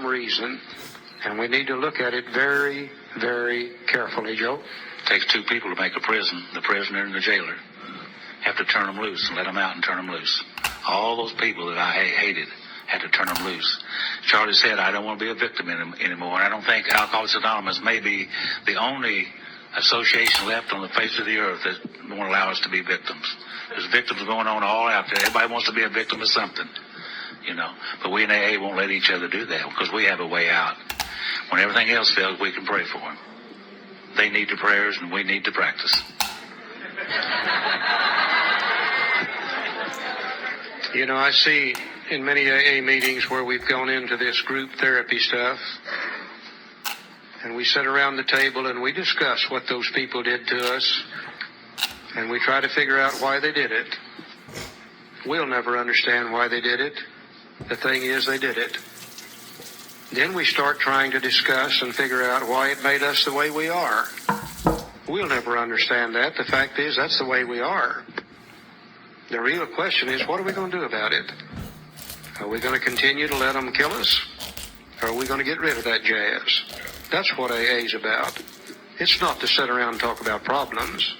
reason, and we need to look at it very, very carefully, Joe. It takes two people to make a prison, the prisoner and the jailer. Have to turn them loose and let them out and turn them loose. All those people that I hated had to turn them loose. Charlie said, I don't want to be a victim anymore, and I don't think Alcoholics Anonymous may be the only association left on the face of the earth that won't allow us to be victims. There's victims going on all out there. Everybody wants to be a victim of something, you know. But we in AA won't let each other do that because we have a way out. When everything else fails, we can pray for them. They need the prayers, and we need to practice. You know, I see in many AA meetings where we've gone into this group therapy stuff, and we sit around the table and we discuss what those people did to us, and we try to figure out why they did it. We'll never understand why they did it. The thing is, they did it. Then we start trying to discuss and figure out why it made us the way we are. We'll never understand that. The fact is, that's the way we are. The real question is, what are we going to do about it? Are we going to continue to let them kill us? Or are we going to get rid of that jazz? That's what AA is about. It's not to sit around and talk about problems.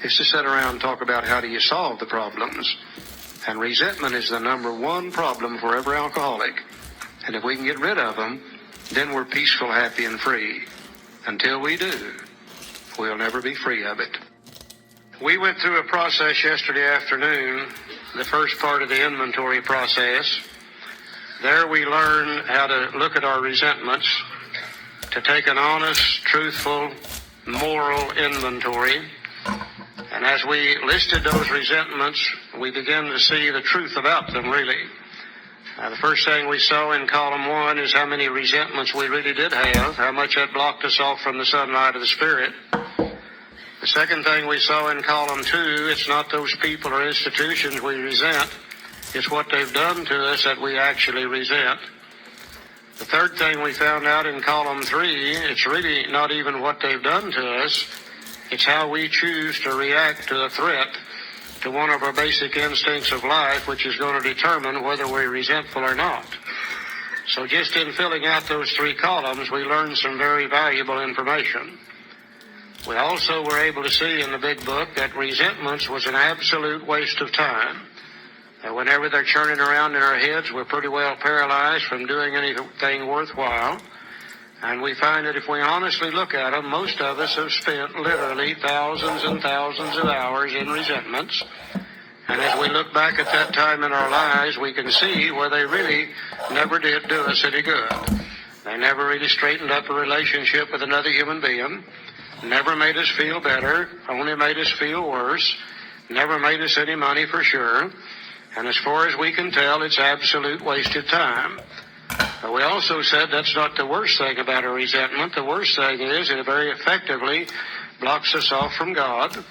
It's to sit around and talk about how do you solve the problems. And resentment is the number one problem for every alcoholic. And if we can get rid of them, then we're peaceful, happy, and free. Until we do, we'll never be free of it. We went through a process yesterday afternoon, the first part of the inventory process. There we learned how to look at our resentments, to take an honest, truthful, moral inventory. And as we listed those resentments, we began to see the truth about them, really. The first thing we saw in column 1 is how many resentments we really did have, how much that blocked us off from the sunlight of the Spirit. The second thing we saw in column 2, it's not those people or institutions we resent, it's what they've done to us that we actually resent. The third thing we found out in column 3, it's really not even what they've done to us, it's how we choose to react to a threat to one of our basic instincts of life, which is going to determine whether we're resentful or not. So just in filling out those 3 columns, we learned some very valuable information. We also were able to see in the big book that resentments was an absolute waste of time. Whenever they're churning around in our heads, we're pretty well paralyzed from doing anything worthwhile. And we find that if we honestly look at them, most of us have spent literally thousands and thousands of hours in resentments. And as we look back at that time in our lives, we can see where they really never did do us any good. They never really straightened up a relationship with another human being, never made us feel better, only made us feel worse, never made us any money for sure. And as far as we can tell, it's absolute waste of time. We also said that's not the worst thing about a resentment. The worst thing is it very effectively blocks us off from God.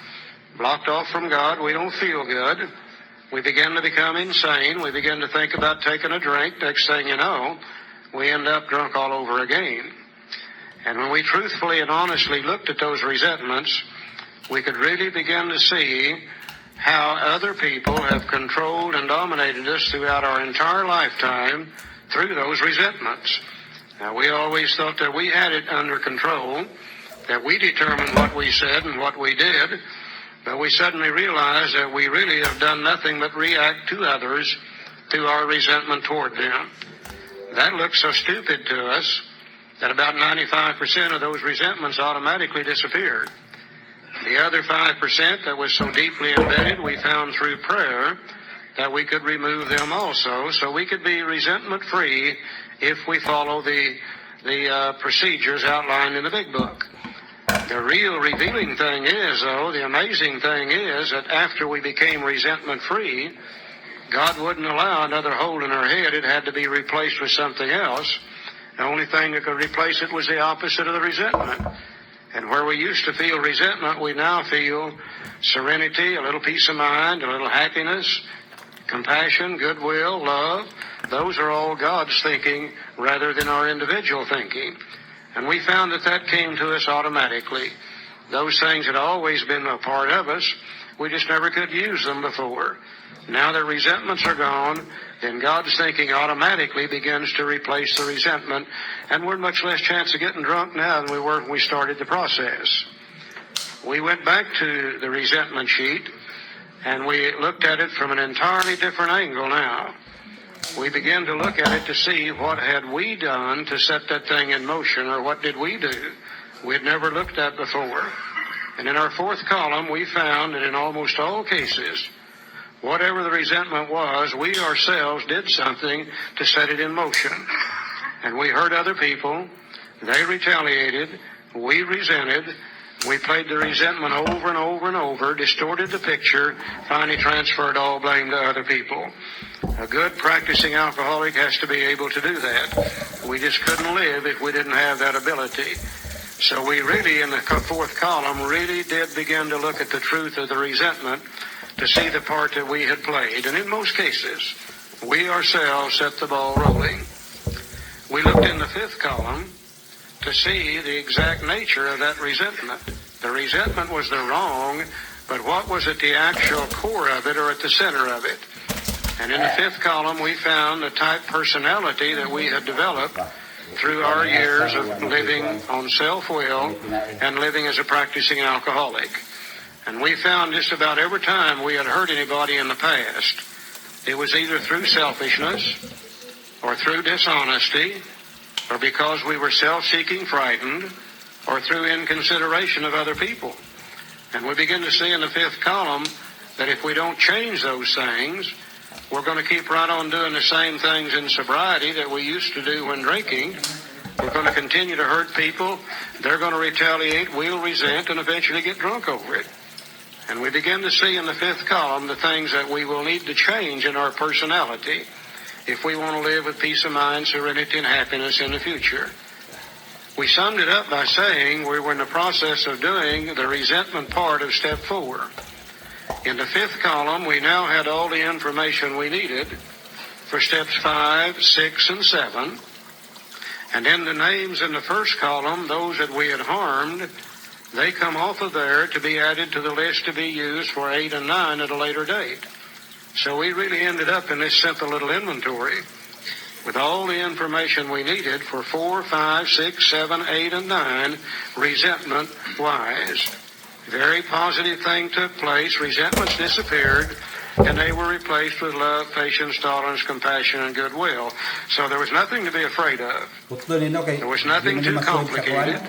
Blocked off from God, we don't feel good. We begin to become insane. We begin to think about taking a drink. Next thing you know, we end up drunk all over again. And when we truthfully and honestly looked at those resentments, we could really begin to see how other people have controlled and dominated us throughout our entire lifetime through those resentments. Now, we always thought that we had it under control, that we determined what we said and what we did, but we suddenly realized that we really have done nothing but react to others through our resentment toward them. That looks so stupid to us that about 95% of those resentments automatically disappeared. The other 5% that was so deeply embedded, we found through prayer that we could remove them also, so we could be resentment-free if we follow the procedures outlined in the big book. The real revealing thing is, though, the amazing thing is that after we became resentment-free, God wouldn't allow another hole in our head. It had to be replaced with something else. The only thing that could replace it was the opposite of the resentment. And where we used to feel resentment, we now feel serenity, a little peace of mind, a little happiness, compassion, goodwill, love. Those are all God's thinking rather than our individual thinking. And we found that that came to us automatically. Those things had always been a part of us, We just never could use them before. Now the resentments are gone, then God's thinking automatically begins to replace the resentment, and we're much less chance of getting drunk now than we were when we started the process. We went back to the resentment sheet, and we looked at it from an entirely different angle now. We began to look at it to see what had we done to set that thing in motion, or what did we do we had never looked at before. And in our fourth column, we found that in almost all cases, whatever the resentment was, we ourselves did something to set it in motion. And we hurt other people. They retaliated. We resented. We played the resentment over and over and over, distorted the picture, finally transferred all blame to other people. A good practicing alcoholic has to be able to do that. We just couldn't live if we didn't have that ability. So we really, in the fourth column, really did begin to look at the truth of the resentment to see the part that we had played. And in most cases, we ourselves set the ball rolling. We looked in the fifth column to see the exact nature of that resentment. The resentment was the wrong, but what was at the actual core of it or at the center of it? And in the fifth column, we found the type personality that we had developed through our years of living on self-will and living as a practicing alcoholic. And we found just about every time we had hurt anybody in the past, it was either through selfishness or through dishonesty or because we were self-seeking frightened or through inconsideration of other people. And we begin to see in the fifth column that if we don't change those things, we're going to keep right on doing the same things in sobriety that we used to do when drinking. We're going to continue to hurt people. They're going to retaliate, we'll resent, and eventually get drunk over it. And we begin to see in the fifth column the things that we will need to change in our personality if we want to live with peace of mind, serenity, and happiness in the future. We summed it up by saying we were in the process of doing the resentment part of step 4. In the fifth column, we now had all the information we needed for steps 5, 6, and 7. And in the names in the first column, those that we had harmed, they come off of there to be added to the list to be used for 8 and 9 at a later date. So we really ended up in this simple little inventory with all the information we needed for 4, 5, 6, 7, 8, and 9 resentment-wise. Very positive thing took place. Resentments disappeared, and they were replaced with love, patience, tolerance, compassion, and goodwill. So there was nothing to be afraid of. There was nothing too complicated.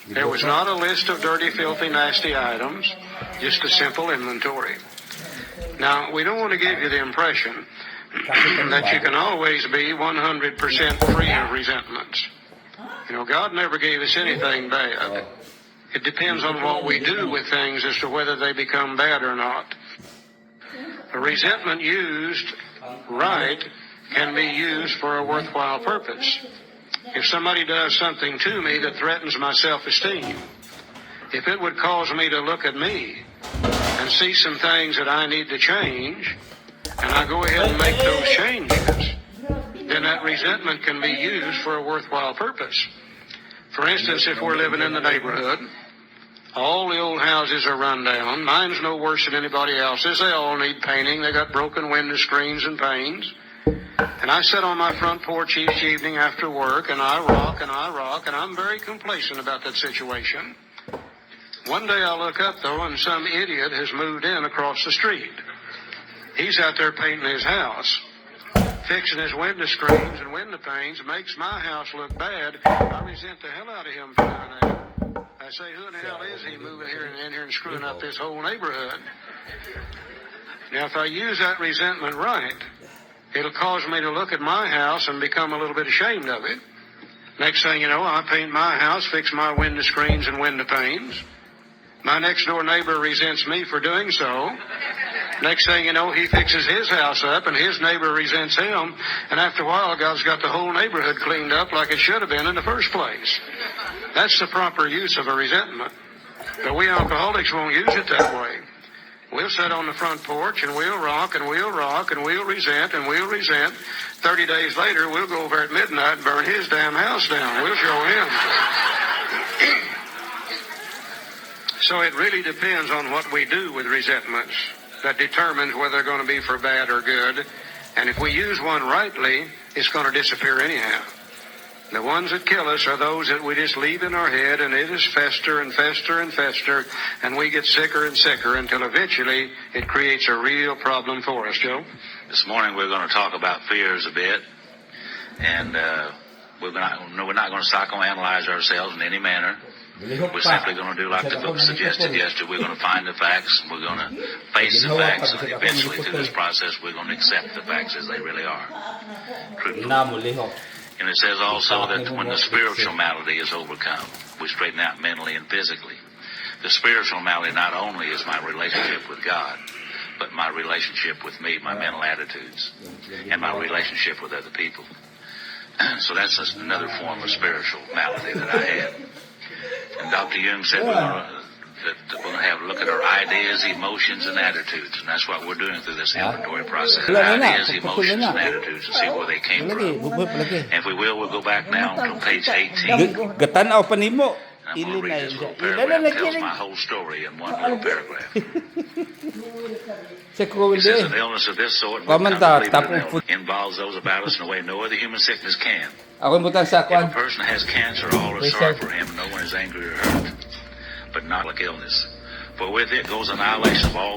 There was not a list of dirty, filthy, nasty items, just a simple inventory. Now, we don't want to give you the impression that you can always be 100% free of resentments. You know, God never gave us anything bad. It depends on what we do with things as to whether they become bad or not. A resentment used right can be used for a worthwhile purpose. If somebody does something to me that threatens my self-esteem, if it would cause me to look at me and see some things that I need to change, and I go ahead and make those changes, then that resentment can be used for a worthwhile purpose. For instance, if we're living in the neighborhood, all the old houses are run down. Mine's no worse than anybody else's. They all need painting. They got broken window screens and panes. And I sit on my front porch each evening after work, and I rock, and I'm very complacent about that situation. One day I look up, though, and some idiot has moved in across the street. He's out there painting his house, fixing his window screens and window panes, makes my house look bad. I resent the hell out of him for doing that. I say, who in the hell is he moving here and in here and screwing up this whole neighborhood? Now, if I use that resentment right, it'll cause me to look at my house and become a little bit ashamed of it. Next thing you know, I paint my house, fix my window screens and window panes. My next door neighbor resents me for doing so. Next thing you know, he fixes his house up and his neighbor resents him. And after a while, God's got the whole neighborhood cleaned up like it should have been in the first place. That's the proper use of a resentment. But we alcoholics won't use it that way. We'll sit on the front porch and we'll rock and we'll rock and we'll resent and we'll resent. 30 days later, we'll go over at midnight and burn his damn house down. We'll show him. So it really depends on what we do with resentments that determines whether they're going to be for bad or good. And if we use one rightly, it's going to disappear anyhow. The ones that kill us are those that we just leave in our head, and it just fester and fester and fester, and we get sicker and sicker until eventually it creates a real problem for us, Joe. This morning we're going to talk about fears a bit, and we're not going to psychoanalyze ourselves in any manner. We're simply going to do like the book suggested yesterday. We're going to find the facts. We're going to face the facts, and eventually through this process we're going to accept the facts as they really are. Truthfully. And it says also that when the spiritual malady is overcome, we straighten out mentally and physically. The spiritual malady not only is my relationship with God, but my relationship with me, my mental attitudes, and my relationship with other people. So that's just another form of spiritual malady that I had. And Dr. Jung said we're going to have a look at our ideas, emotions, and attitudes. And that's what we're doing through this inventory process. Ideas, emotions, and attitudes, and see where they came from. And if we will, we'll go back now to page 18. Gatanaw pa nimo. I'm going to read this little paragraph that tells my whole story in one little paragraph. It says an illness of this sort involves those about us in a way no other human sickness can. If a person has cancer, all are sorry for him, and no one is angry or hurt. But not like illness. For with it goes annihilation of all